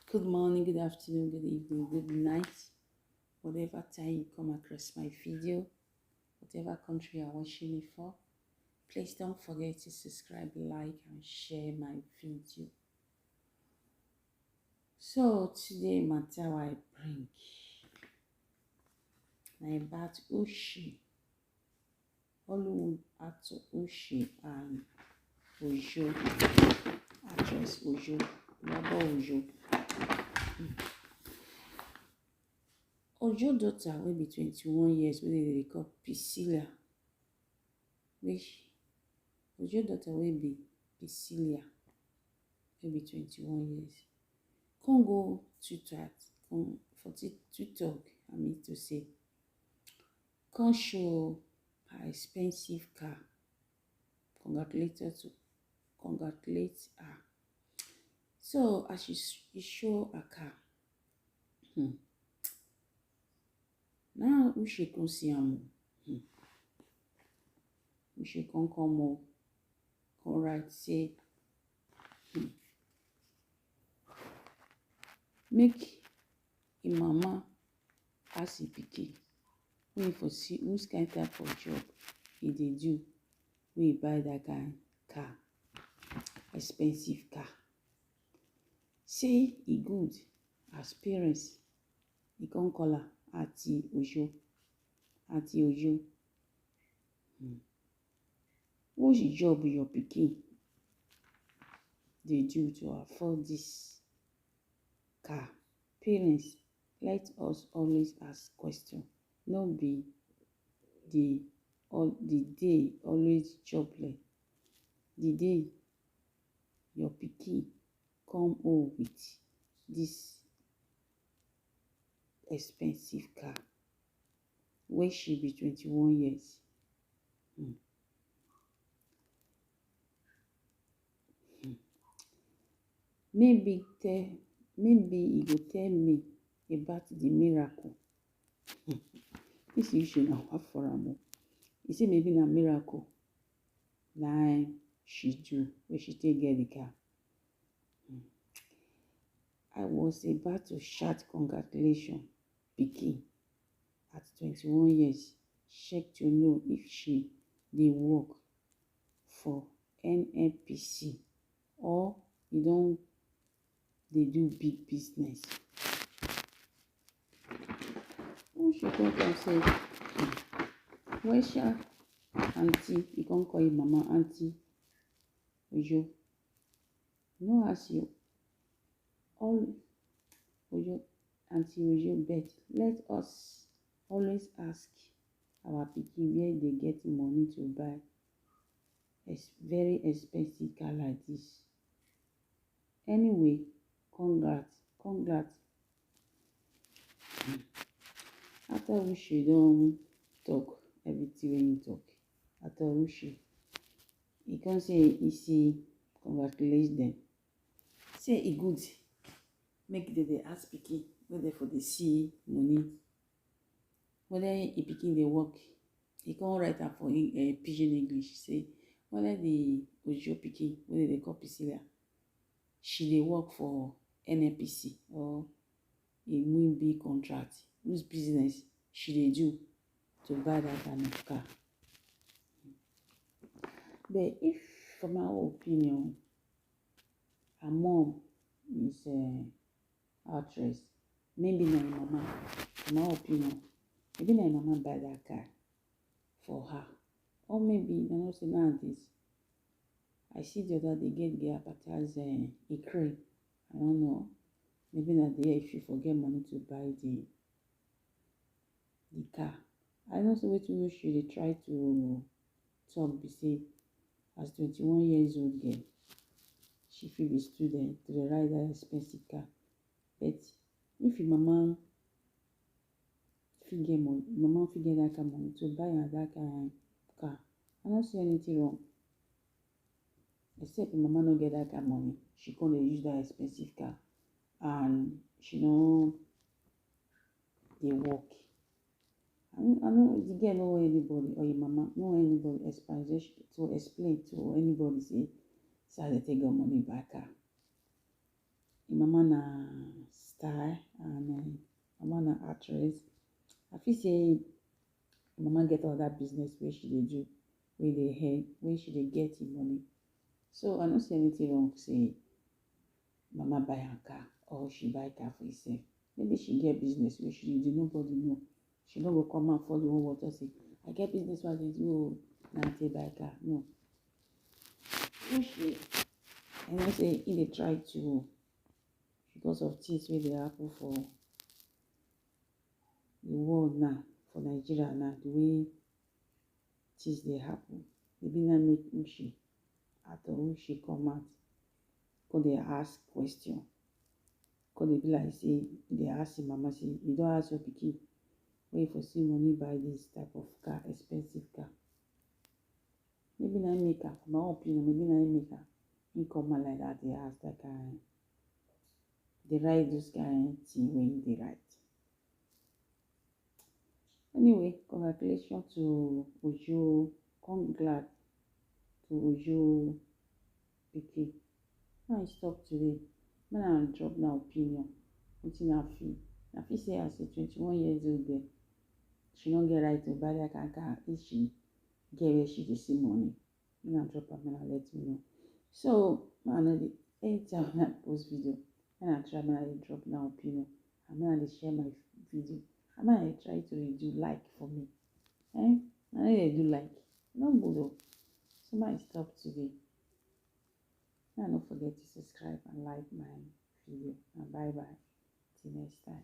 Good morning, good afternoon, good evening, good night. Whatever time you come across my video, whatever country you're watching me for, please don't forget to subscribe, like, and share my video. So today matter I bring na about Uche, Nollywood actor Uche and Ojo, actress Ojo, Ìyabo Ojo. Ojo daughter will be 21 years wey dey call Priscilla, which Ojo daughter will be Priscilla wey be 21 years. Come go Twitter, come for TikTok, I mean to say, come show her expensive car, congratulate her. So as she show her car, now Uche come see am. Uche come come write say, make im mama ask im pikin wey for see which kind type of job e dey do wey buy that kind car, expensive car. Say e good as parents. E come call her Aunty Ojo. Which job your pikin dey do to afford this car? Parents, let us always ask question. No be the day always jobless. The day your pikin come home with this expensive car wey she be 21 years. Maybe e go tell me about the miracle. This issue na what for am. He say maybe na miracle na she do when she take get the car. I was about to shout congratulations, pikin, at 21 years. Check to know if she dey work for NNPC or e don dey do big business. She come say, well sha, aunty, e come call im mama Aunty Ojo. No as you all Ojo, Aunty Ojo, but let us always ask our pikin where they get money to buy very expensive car like this. Anyway, congrats. After Uche don talk everything wey him talk, after Uche, he come say he see congratulate them. Say e good make they ask pikin wey dey for dey see money whether e pikin dey work. He come write am for pidgin English say whether the Ojo pikin wey dey call Priscilla, she dey work for NNPC or a win big contract, whose business she dey do to buy that kind of car. But if for my opinion, her mom is Açþréess, maybe na im mama, for my opinion, maybe na im mama buy that car for her. Or maybe na say nowadays, I see the other day get advertise a crane. I don't know. Maybe na there if you forget money to buy the car. I know say wetin she dey try to talk be say as 21 years old girl, she fit be student to dey ride that expensive car. But if your mama fit get money, mama fit get that kind of money to buy her that kind of car, I don't see anything wrong. Except your mama no get that kind of money, she come dey use that expensive car and she no dey work. I know the girl no want anybody, or your mama no want anybody to explain to anybody say how they take get money buy car. mama na star and mama na actress. I feel say mama get all that business where she dey do, where dey head, where she dey get the money. So I don't see anything wrong say mama buy her car or she buy car for herself. Maybe she get business where she dey do, nobody know. She no go come out for the whole world just say, I get business where they do, now I take buy car. No. Uche, I know say he dey try to, because of things wey dey happen for the world now, for Nigeria now, the way things dey happen. Maybe na make Uche, after Uche come out, come dey ask question. Come dey be like say, they ask him mama say, you don't ask your pikin, where you for see money buy this type of car, expensive car. Maybe na make her, for my opinion, maybe na make her, he come out like that, they ask that kind, they write those kind thing when they write. Anyway, congratulations to Uche. Come glad to Uche pikin. Now I stop today. When I drop my opinion, wetin I feel. I feel say as a 21 years old girl, she don't get right to buy that kind of car if she get where she dey see money. When I drop am, I let you know. So I know the anytime I post video, when I try, when I drop my opinion, and when I share my video, and when I try to do like for me. I know they do like. No good though. So I stop today. And don't forget to subscribe and like my video. And bye bye. Till next time.